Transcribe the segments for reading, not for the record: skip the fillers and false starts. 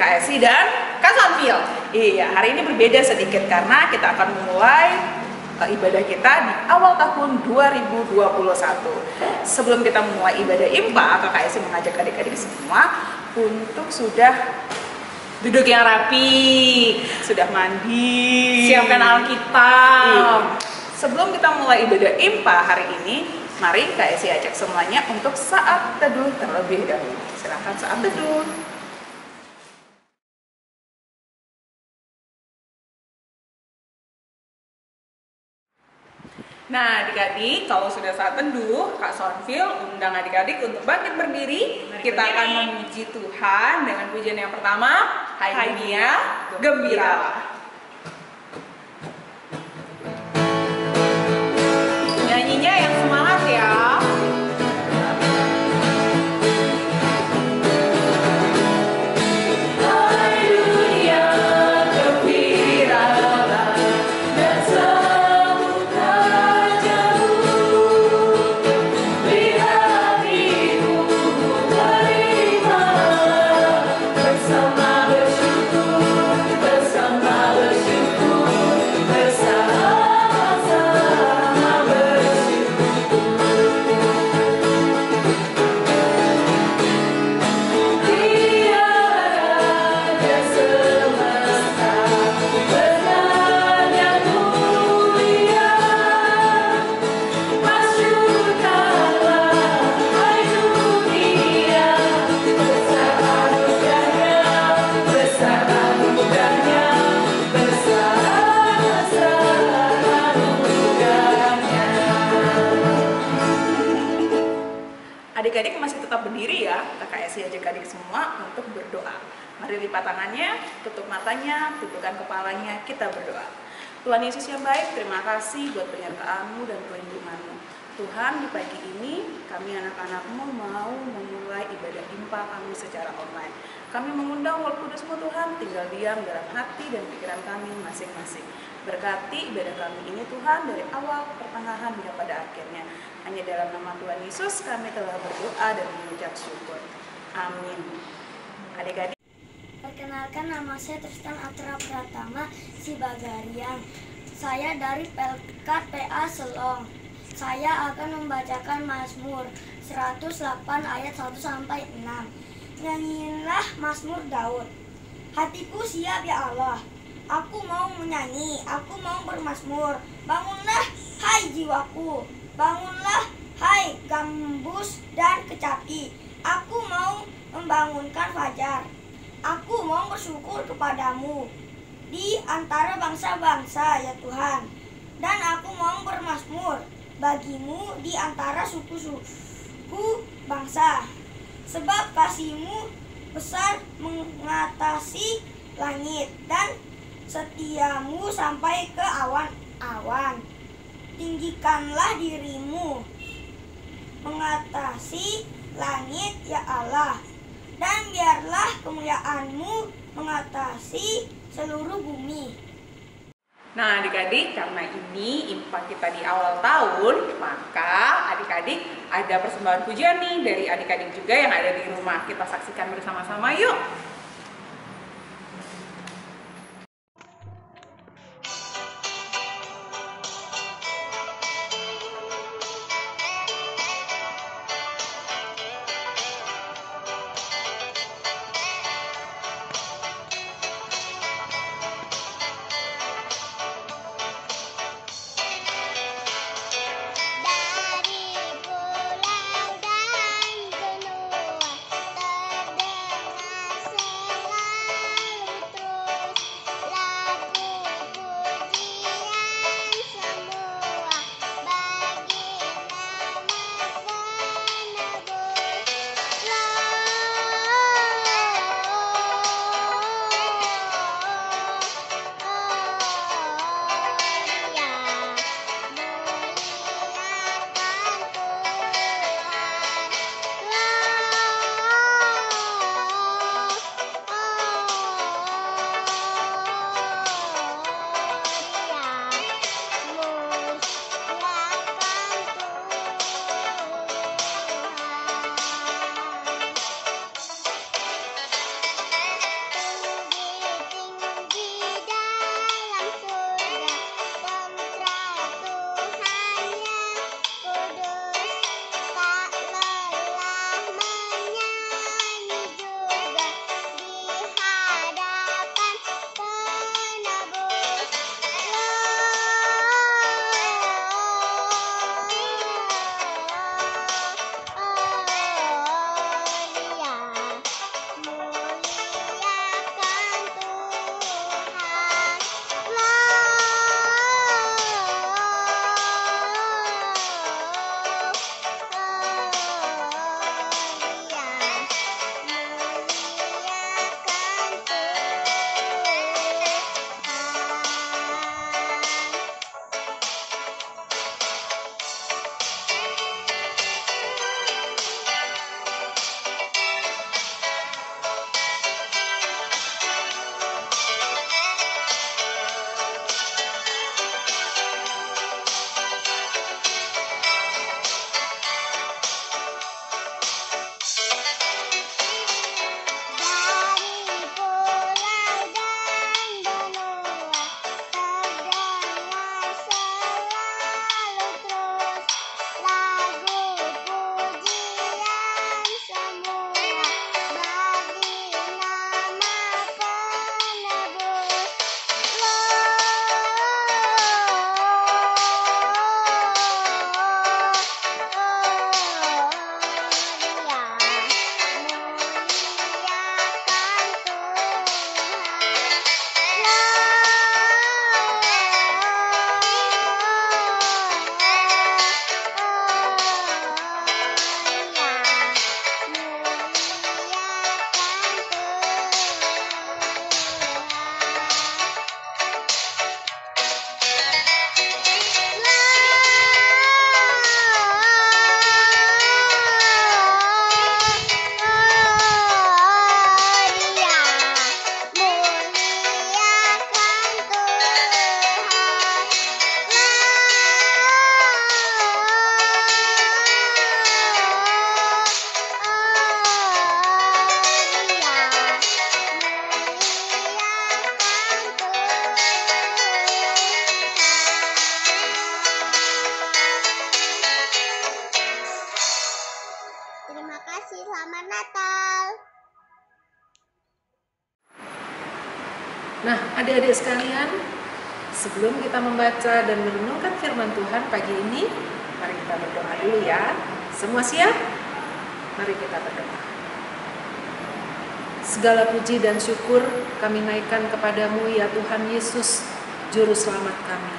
Kak Esi dan Kak Sanfil. Iya, hari ini berbeda sedikit karena kita akan memulai ibadah kita di awal tahun 2021. Sebelum kita memulai ibadah IMPA, Kak Esi mengajak adik-adik semua untuk sudah duduk yang rapi, sudah mandi, siapkan Alkitab. Sebelum kita mulai ibadah IMPA hari ini, mari Kak Esi ajak semuanya untuk saat teduh terlebih dahulu. Silakan saat teduh. Nah, adik-adik, kalau sudah saat teduh, Kak Sonfil undang adik-adik untuk bangkit berdiri. Kita akan memuji Tuhan dengan pujian yang pertama, Hai Dunia, Gembira. Nyanyinya yang semangat ya. Adik-adik masih tetap berdiri ya, Kakak Esi ajak adik semua untuk berdoa. Mari lipat tangannya, tutup matanya, tundukkan kepalanya, kita berdoa. Tuhan Yesus yang baik, terima kasih buat penyertaan-Mu dan perlindungan-Mu. Tuhan, di pagi ini kami anak-anak-Mu mau memulai ibadah IMPA kami secara online. Kami mengundang Roh Kudus-Mu Tuhan, tinggal diam dalam hati dan pikiran kami masing-masing. Berkati ibadah kami ini Tuhan dari awal, pertengahan, hingga pada akhirnya. Hanya dalam nama Tuhan Yesus kami telah berdoa dan mengucap syukur. Amin. Adik-adik. Perkenalkan, nama saya Tristan Atra Pratama Sibagarian. Saya dari PLK PA Selong. Saya akan membacakan Mazmur 108 ayat 1 sampai 6. Nyanyilah Mazmur Daud. Hatiku siap ya Allah. Aku mau menyanyi, aku mau bermazmur. Bangunlah hai jiwaku. Bangunlah hai gambus dan kecapi. Aku mau membangunkan fajar. Aku mau bersyukur kepadamu di antara bangsa-bangsa ya Tuhan. Dan aku mau bermazmur bagimu di antara suku-suku bangsa. Sebab kasih-Mu besar mengatasi langit dan setia-Mu sampai ke awan-awan. Tinggikanlah diri-Mu mengatasi langit ya Allah, dan biarlah kemuliaan-Mu mengatasi seluruh bumi. Nah adik-adik, karena ini IMPA kita di awal tahun, maka adik-adik ada persembahan pujian nih dari adik-adik juga yang ada di rumah. Kita saksikan bersama-sama yuk. Dari pulau dan benua terdengar Adik-adik sekalian, sebelum kita membaca dan merenungkan firman Tuhan pagi ini, mari kita berdoa dulu ya. Semua siap? Mari kita berdoa. Segala puji dan syukur kami naikkan kepadamu ya Tuhan Yesus, Juru Selamat kami.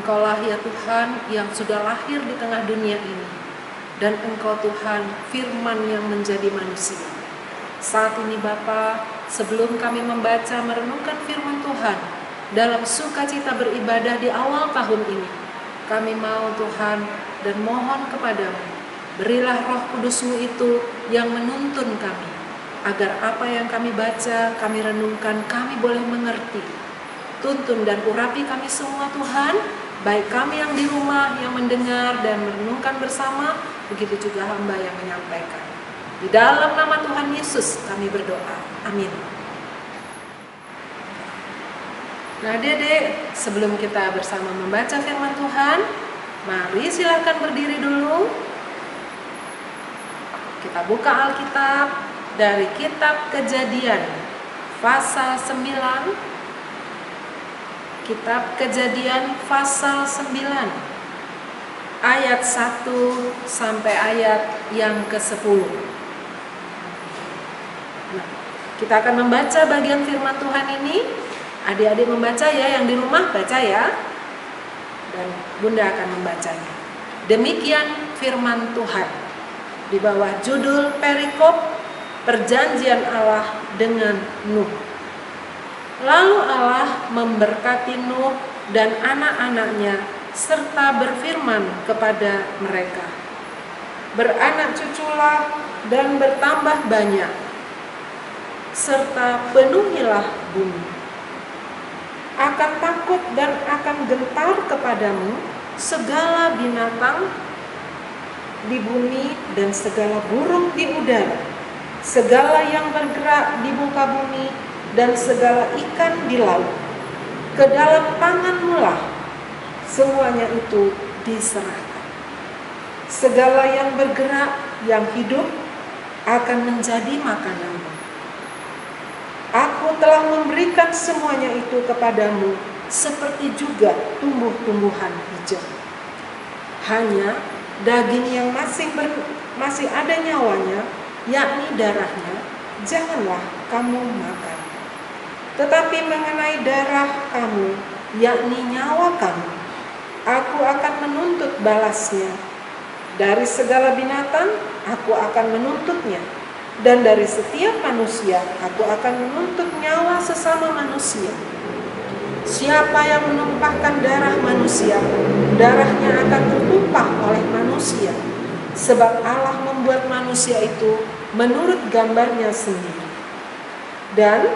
Engkaulah ya Tuhan yang sudah lahir di tengah dunia ini. Dan Engkau Tuhan firman yang menjadi manusia. Saat ini Bapa, sebelum kami membaca merenungkan firman Tuhan dalam sukacita beribadah di awal tahun ini, kami mau Tuhan dan mohon kepadamu, berilah Roh Kudus-Mu itu yang menuntun kami, agar apa yang kami baca, kami renungkan, kami boleh mengerti. Tuntun dan urapi kami semua Tuhan, baik kami yang di rumah yang mendengar dan merenungkan bersama, begitu juga hamba yang menyampaikan. Di dalam nama Tuhan Yesus kami berdoa. Amin. Nah adik-adik, sebelum kita bersama membaca firman Tuhan, mari silahkan berdiri dulu. Kita buka Alkitab dari kitab Kejadian pasal 9. Kitab Kejadian pasal 9 ayat 1 sampai ayat yang ke-10. Nah, kita akan membaca bagian firman Tuhan ini. Adik-adik membaca ya, yang di rumah baca ya. Dan Bunda akan membacanya. Demikian firman Tuhan. Di bawah judul perikop Perjanjian Allah dengan Nuh. Lalu Allah memberkati Nuh dan anak-anaknya serta berfirman kepada mereka, beranak cuculah dan bertambah banyak, serta penuhilah bumi. Akan takut dan akan gentar kepadamu segala binatang di bumi dan segala burung di udara, segala yang bergerak di muka bumi dan segala ikan di laut. Ke dalam tanganmu lah semuanya itu diserahkan. Segala yang bergerak, yang hidup akan menjadi makananmu. Aku telah memberikan semuanya itu kepadamu, seperti juga tumbuh-tumbuhan hijau. Hanya daging yang masih ada nyawanya, yakni darahnya, janganlah kamu makan. Tetapi mengenai darah kamu, yakni nyawa kamu, aku akan menuntut balasnya. Dari segala binatang, aku akan menuntutnya. Dan dari setiap manusia, aku akan menuntut nyawa sesama manusia. Siapa yang menumpahkan darah manusia, darahnya akan tertumpah oleh manusia. Sebab Allah membuat manusia itu menurut gambarnya sendiri. Dan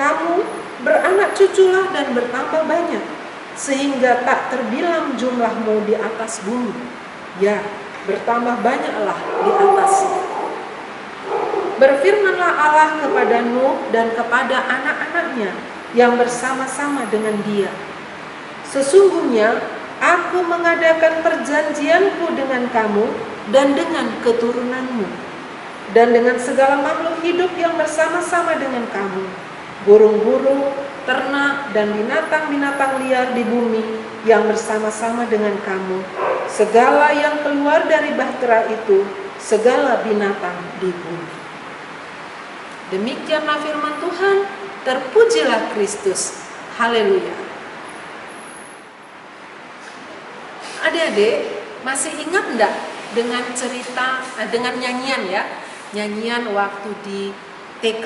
kamu beranak cuculah dan bertambah banyak, sehingga tak terbilang jumlahmu di atas bumi. Ya, bertambah banyaklah di atasnya. Berfirmanlah Allah kepada Nuh dan kepada anak-anaknya yang bersama-sama dengan dia. Sesungguhnya aku mengadakan perjanjianku dengan kamu dan dengan keturunanmu, dan dengan segala makhluk hidup yang bersama-sama dengan kamu, burung-burung, ternak, dan binatang-binatang liar di bumi yang bersama-sama dengan kamu, segala yang keluar dari bahtera itu, segala binatang di bumi. Demikianlah firman Tuhan, terpujilah Kristus. Haleluya. Adik-adik, masih ingat enggak dengan cerita, dengan nyanyian ya? Nyanyian waktu di TK.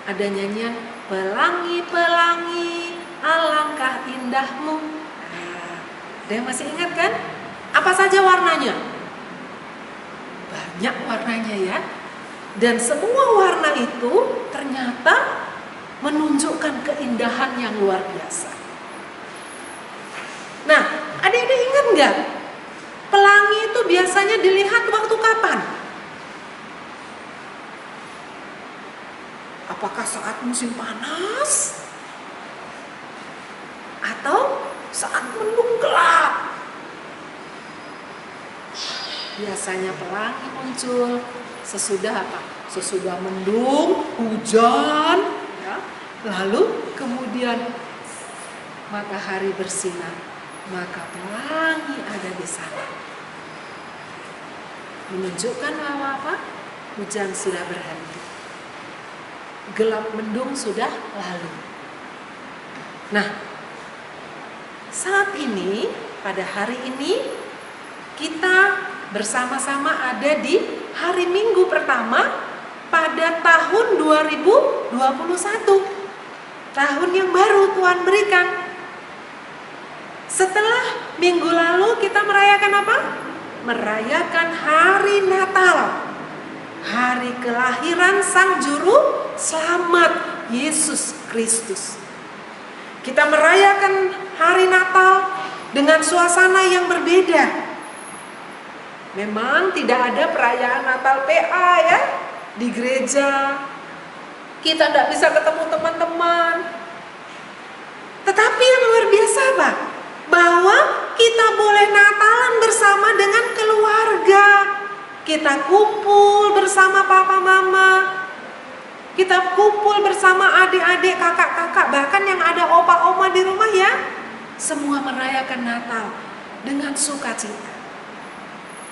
Ada nyanyian, pelangi-pelangi, alangkah indahmu. Nah, ada yang masih ingat kan? Apa saja warnanya? Banyak warnanya ya. Dan semua warna itu ternyata menunjukkan keindahan yang luar biasa. Nah, adik-adik ingat nggak? Pelangi itu biasanya dilihat waktu kapan? Apakah saat musim panas? Atau saat mendung gelap? Biasanya pelangi muncul sesudah apa? Sesudah mendung, hujan, ya. Lalu kemudian matahari bersinar, maka pelangi ada di sana. Menunjukkan bahwa apa? Hujan sudah berhenti. Gelap mendung sudah lalu. Nah, saat ini, pada hari ini, kita bersama-sama ada di hari Minggu pertama pada tahun 2021. Tahun yang baru Tuhan berikan. Setelah minggu lalu kita merayakan apa? Merayakan hari Natal. Hari kelahiran Sang Juru Selamat Yesus Kristus. Kita merayakan hari Natal dengan suasana yang berbeda. Memang tidak ada perayaan Natal PA ya di gereja. Kita tidak bisa ketemu teman-teman. Tetapi yang luar biasa apa? Bahwa kita boleh Natalan bersama dengan keluarga. Kita kumpul bersama papa mama. Kita kumpul bersama adik-adik, kakak-kakak, bahkan yang ada opa-oma di rumah ya. Semua merayakan Natal dengan sukacita.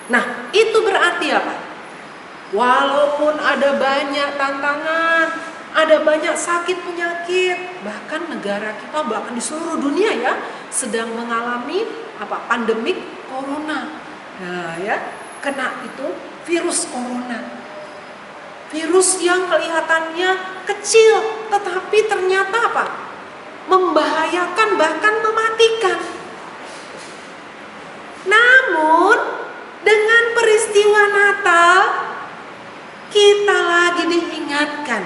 Nah, itu berarti apa? Walaupun ada banyak tantangan, ada banyak sakit penyakit, bahkan negara kita, bahkan di seluruh dunia ya, sedang mengalami apa? Pandemik corona. Nah, ya, kena itu virus corona. Virus yang kelihatannya kecil, tetapi ternyata apa? Membahayakan, bahkan mematikan. Namun, dengan peristiwa Natal, kita lagi diingatkan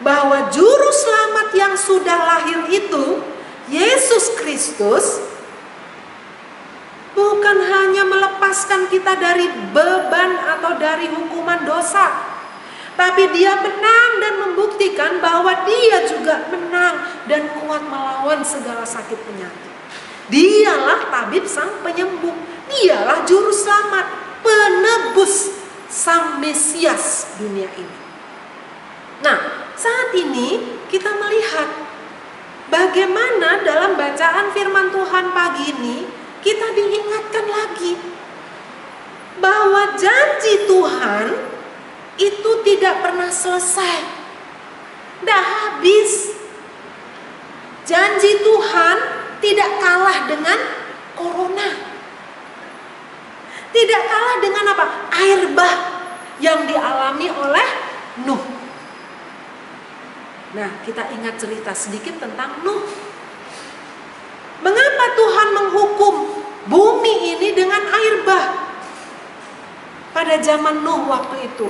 bahwa Juru Selamat yang sudah lahir itu, Yesus Kristus, bukan hanya melepaskan kita dari beban atau dari hukuman dosa, tapi Dia menang dan membuktikan bahwa Dia juga menang dan kuat melawan segala sakit penyakit. Dialah tabib sang penyembuh, Dialah Juru Selamat, penebus, Sang Mesias dunia ini. Nah, saat ini kita melihat bagaimana dalam bacaan firman Tuhan pagi ini kita diingatkan lagi bahwa janji Tuhan itu tidak pernah selesai, tidak habis. Janji Tuhan tidak kalah dengan corona, tidak kalah dengan apa? Air bah yang dialami oleh Nuh. Nah, kita ingat cerita sedikit tentang Nuh. Mengapa Tuhan menghukum bumi ini dengan air bah pada zaman Nuh waktu itu?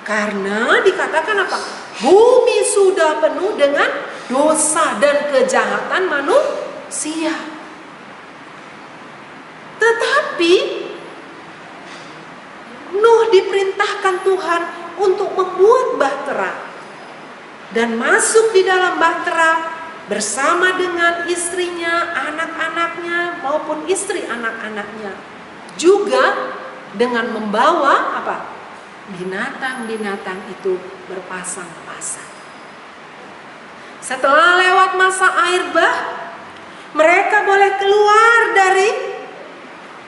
Karena dikatakan apa? Bumi sudah penuh dengan dosa dan kejahatan manusia. Tetapi Nuh diperintahkan Tuhan untuk membuat bahtera dan masuk di dalam bahtera bersama dengan istrinya, anak-anaknya maupun istri anak-anaknya, juga dengan membawa apa? Binatang-binatang itu berpasang-pasang. Setelah lewat masa air bah, mereka boleh keluar dari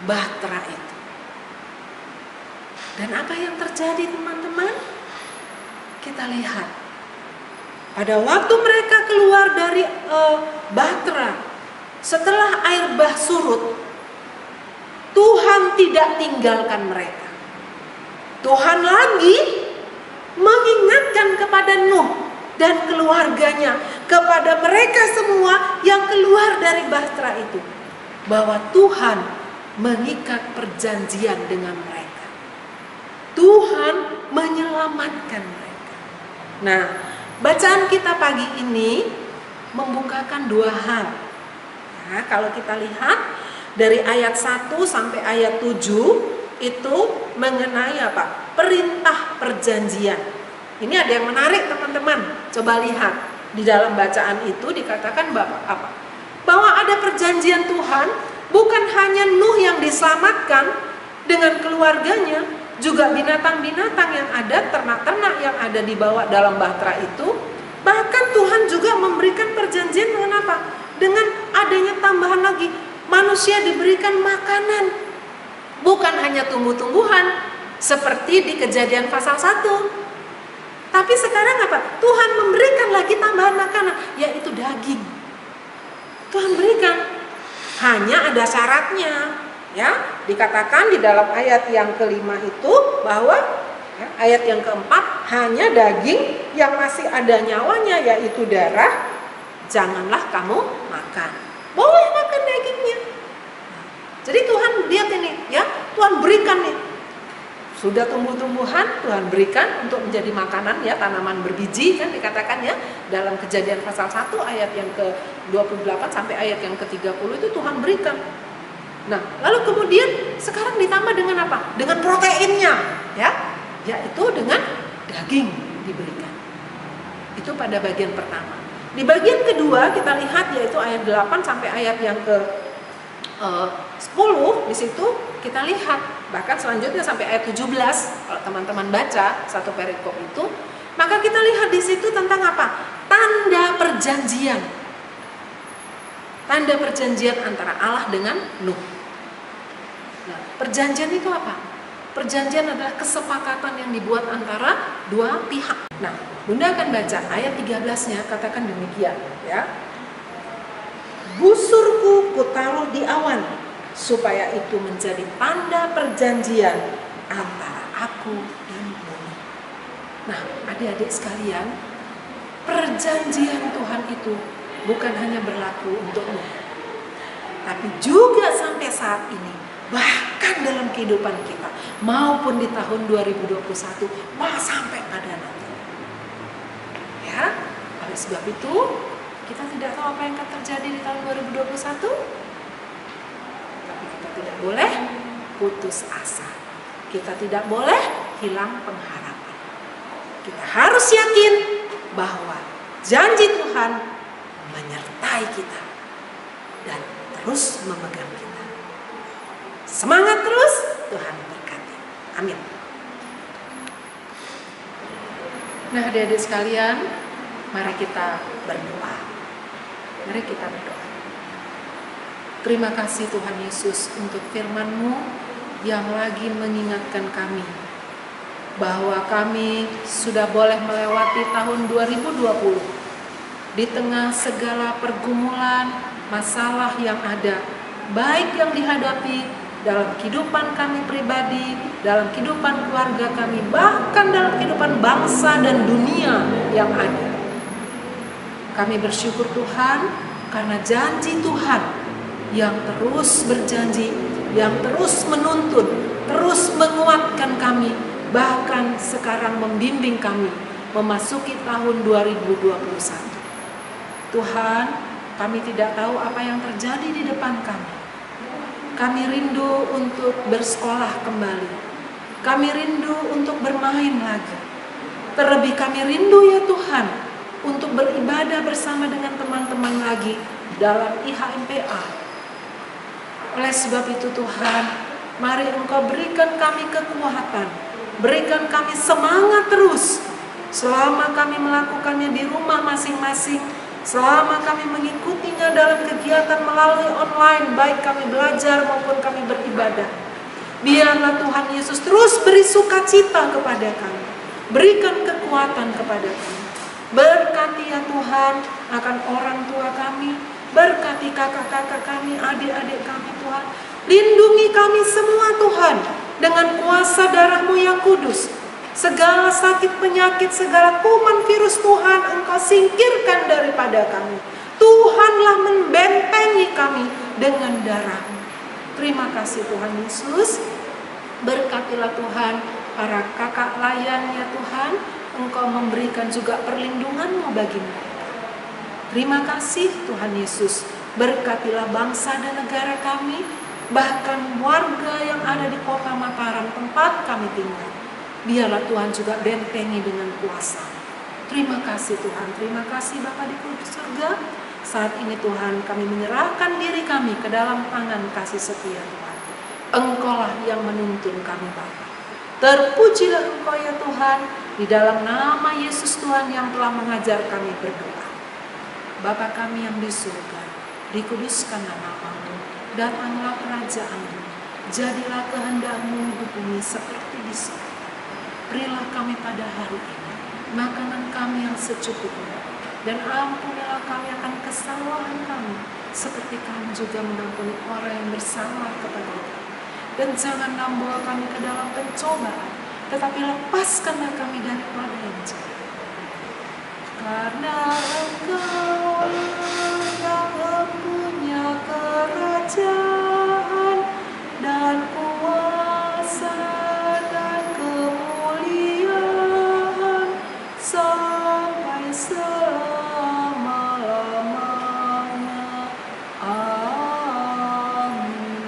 bahtera itu. Dan apa yang terjadi teman-teman? Kita lihat. Pada waktu mereka keluar dari bahtera, setelah air bah surut, Tuhan tidak tinggalkan mereka. Tuhan lagi mengingatkan kepada Nuh dan keluarganya, kepada mereka semua yang keluar dari bahtera itu, bahwa Tuhan mengikat perjanjian dengan mereka. Tuhan menyelamatkan mereka. Nah, bacaan kita pagi ini membukakan dua hal. Nah, kalau kita lihat dari ayat 1 sampai ayat 7 itu mengenai apa? Perintah perjanjian. Ini ada yang menarik teman-teman. Coba lihat di dalam bacaan itu dikatakan apa? Bahwa ada perjanjian Tuhan, bukan hanya Nuh yang diselamatkan dengan keluarganya, juga binatang-binatang yang ada, ternak-ternak yang ada di bawah dalam bahtera itu. Bahkan Tuhan juga memberikan perjanjian dengan apa? Dengan adanya tambahan lagi, manusia diberikan makanan, bukan hanya tumbuh-tumbuhan seperti di Kejadian pasal 1. Tapi sekarang apa? Tuhan memberikan lagi tambahan makanan, yaitu daging. Tuhan berikan, hanya ada syaratnya, ya. Dikatakan di dalam ayat yang kelima itu bahwa ya, ayat yang keempat, hanya daging yang masih ada nyawanya, yaitu darah, janganlah kamu makan. Boleh makan dagingnya. Jadi Tuhan lihat ini, ya, Tuhan berikan nih. Sudah tumbuh-tumbuhan, Tuhan berikan untuk menjadi makanan, ya, tanaman berbiji kan dikatakan, ya, dalam Kejadian pasal 1 ayat yang ke-28 sampai ayat yang ke-30 itu Tuhan berikan. Nah, lalu kemudian sekarang ditambah dengan apa? Dengan proteinnya, ya, yaitu dengan daging diberikan. Itu pada bagian pertama. Di bagian kedua kita lihat yaitu ayat 8 sampai ayat yang ke-10, di situ kita lihat bahkan selanjutnya sampai ayat 17. Kalau teman-teman baca satu perikop itu, maka kita lihat di situ tentang apa? Tanda perjanjian. Tanda perjanjian antara Allah dengan Nuh. Nah, perjanjian itu apa? Perjanjian adalah kesepakatan yang dibuat antara dua pihak. Nah, Bunda akan baca ayat 13-nya, katakan demikian, ya. Busurku kutaruh di awan, supaya itu menjadi tanda perjanjian antara aku dan bumi. Nah, adik-adik sekalian, perjanjian Tuhan itu bukan hanya berlaku untukmu, tapi juga sampai saat ini, bahkan dalam kehidupan kita, maupun di tahun 2021, malah sampai pada nanti. Ya, oleh sebab itu, kita tidak tahu apa yang akan terjadi di tahun 2021, tapi kita tidak boleh putus asa. Kita tidak boleh hilang pengharapan. Kita harus yakin bahwa janji Tuhan menyertai kita dan terus memegang kita. Semangat terus, Tuhan berkati. Amin. Nah, adik-adik sekalian, mari kita berdoa. Mari kita berdoa. Terima kasih Tuhan Yesus untuk firman-Mu yang lagi mengingatkan kami bahwa kami sudah boleh melewati tahun 2020 di tengah segala pergumulan, masalah yang ada, baik yang dihadapi dalam kehidupan kami pribadi, dalam kehidupan keluarga kami, bahkan dalam kehidupan bangsa dan dunia yang ada. Kami bersyukur Tuhan karena janji Tuhan yang terus berjanji, yang terus menuntun, terus menguatkan kami, bahkan sekarang membimbing kami memasuki tahun 2021. Tuhan, kami tidak tahu apa yang terjadi di depan kami. Kami rindu untuk bersekolah kembali. Kami rindu untuk bermain lagi. Terlebih kami rindu ya Tuhan untuk beribadah bersama dengan teman-teman lagi dalam IHMPA. Oleh sebab itu Tuhan, mari Engkau berikan kami kekuatan, berikan kami semangat terus selama kami melakukannya di rumah masing-masing, selama kami mengikutinya dalam kegiatan melalui online, baik kami belajar maupun kami beribadah. Biarlah Tuhan Yesus terus beri sukacita kepada kami, berikan kekuatan kepada kami. Berkati ya Tuhan akan orang tua kami, berkati kakak-kakak kami, adik-adik kami Tuhan. Lindungi kami semua Tuhan dengan kuasa darah-Mu yang kudus. Segala sakit penyakit, segala kuman virus Tuhan Engkau singkirkan daripada kami. Tuhanlah membentengi kami dengan darah-Mu. Terima kasih Tuhan Yesus. Berkatilah Tuhan para kakak layan ya Tuhan. Engkau memberikan juga perlindungan-Mu bagi mereka. Terima kasih Tuhan Yesus. Berkatilah bangsa dan negara kami, bahkan warga yang ada di kota Mataram tempat kami tinggal. Biarlah Tuhan juga bentengi dengan kuasa. Terima kasih Tuhan. Terima kasih Bapa di surga. Saat ini Tuhan kami menyerahkan diri kami ke dalam tangan kasih setia Tuhan. Engkaulah yang menuntun kami Bapa. Terpujilah Engkau ya Tuhan, di dalam nama Yesus Tuhan yang telah mengajar kami berdoa. Bapa kami yang di surga, dikuduskan nama-Mu, datanglah kerajaan-Mu, jadilah kehendak-Mu di bumi seperti di surga. Berilah kami pada hari ini makanan kami yang secukupnya, dan ampunilah kami akan kesalahan kami, seperti kami juga mengampuni orang yang bersalah kepada kami. Dan jangan membawa kami ke dalam pencobaan, tetapi lepaskanlah kami daripada yang jahat. Karena Engkau yang mempunyai kerajaan dan kuasa dan kemuliaan sampai selama-lamanya. Amin.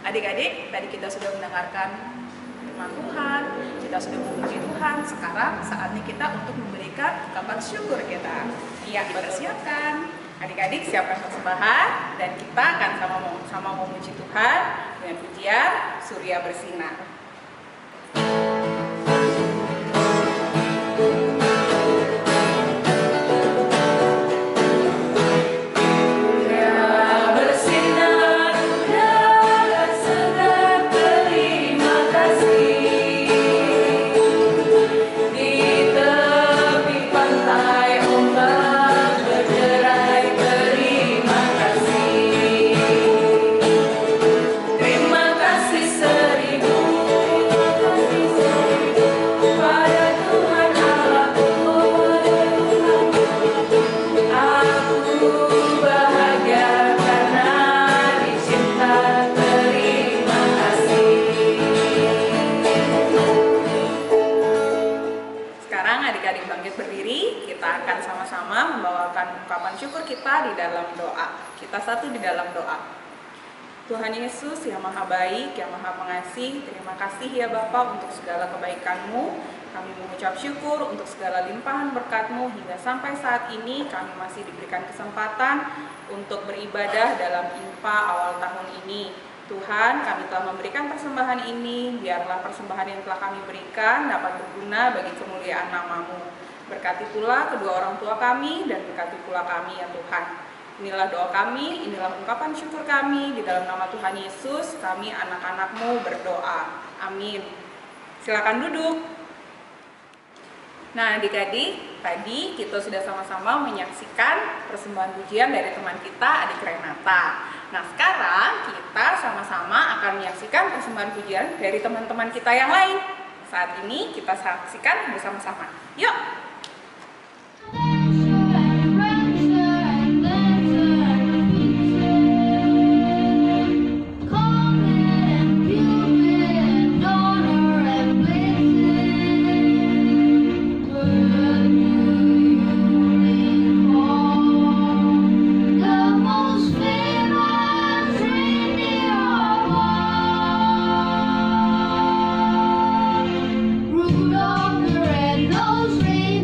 Adik-adik, tadi kita sudah mendengarkan firman Tuhan, kita sudah memuji Tuhan. Sekarang saatnya kita untuk memberikan ungkapan syukur kita. Iya, kita siapkan. Adik-adik siapkan persembahan dan kita akan sama-sama memuji Tuhan dengan pujian Surya Bersinar. Kita satu di dalam doa. Tuhan Yesus yang maha baik, yang maha pengasih, terima kasih ya Bapa untuk segala kebaikan-Mu. Kami mengucap syukur untuk segala limpahan berkat-Mu hingga sampai saat ini kami masih diberikan kesempatan untuk beribadah dalam IMPA awal tahun ini. Tuhan, kami telah memberikan persembahan ini, biarlah persembahan yang telah kami berikan dapat berguna bagi kemuliaan nama-Mu. Berkati pula kedua orang tua kami dan berkati pula kami ya Tuhan. Inilah doa kami, inilah ungkapan syukur kami, di dalam nama Tuhan Yesus, kami anak-anak-Mu berdoa. Amin. Silakan duduk. Nah adik-adik, tadi kita sudah sama-sama menyaksikan persembahan pujian dari teman kita, adik Renata. Nah sekarang kita sama-sama akan menyaksikan persembahan pujian dari teman-teman kita yang lain. Saat ini kita saksikan bersama-sama. Yuk! Rudolph the red-nosed reindeer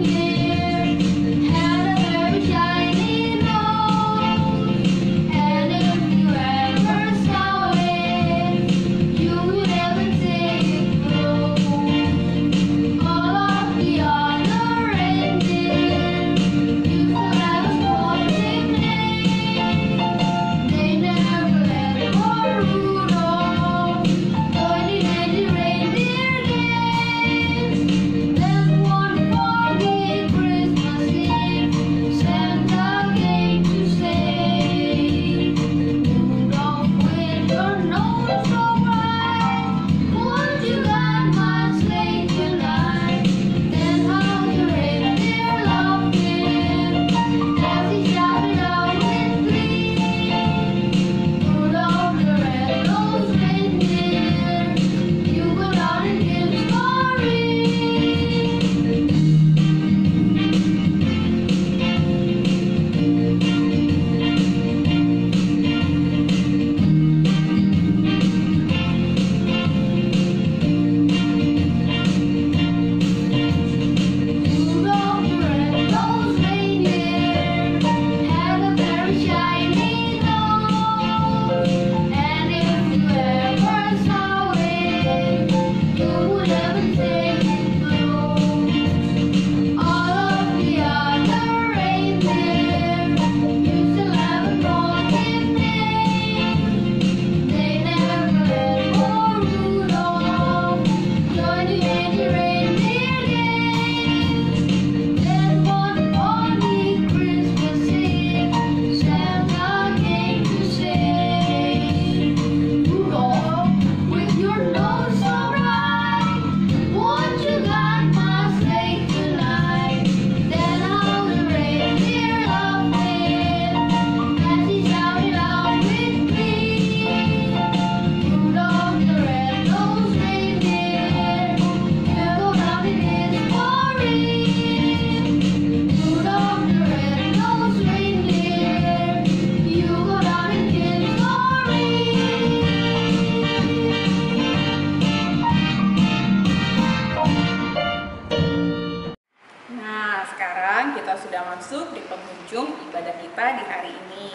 penghujung ibadah kita di hari ini.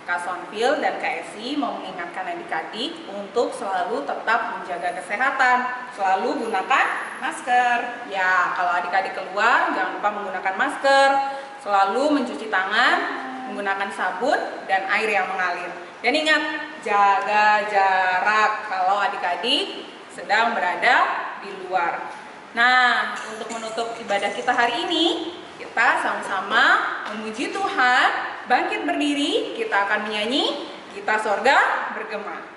Kak Sonfil dan Kak Esi mau mengingatkan adik-adik untuk selalu tetap menjaga kesehatan, selalu gunakan masker. Ya, kalau adik-adik keluar jangan lupa menggunakan masker, selalu mencuci tangan, menggunakan sabun dan air yang mengalir. Dan ingat, jaga jarak kalau adik-adik sedang berada di luar. Nah, untuk menutup ibadah kita hari ini, kita sama-sama memuji Tuhan. Bangkit berdiri, kita akan menyanyi Gita Sorga Bergema.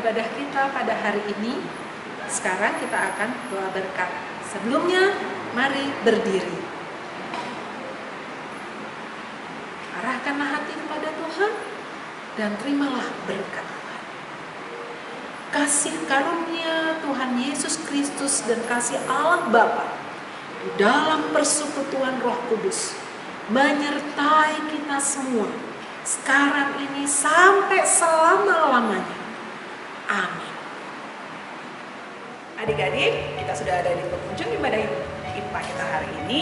ibadah kita pada hari ini. Sekarang kita akan doa berkat. Sebelumnya, mari berdiri. Arahkanlah hati kepada Tuhan dan terimalah berkat Tuhan. Kasih karunia Tuhan Yesus Kristus dan kasih Allah Bapa di dalam persekutuan Roh Kudus menyertai kita semua sekarang ini sampai selama-lamanya. Amin. Adik-adik, kita sudah ada di penghujung ibadah IPA kita hari ini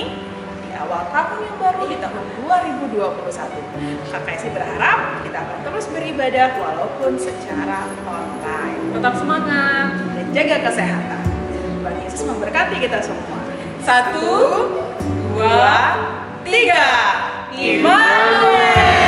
di awal tahun yang baru di tahun 2021. Kakak Esi berharap kita akan terus beribadah walaupun secara online. Tetap semangat dan jaga kesehatan. Tuhan Yesus memberkati kita semua. 1, 2, 3. Immanuel.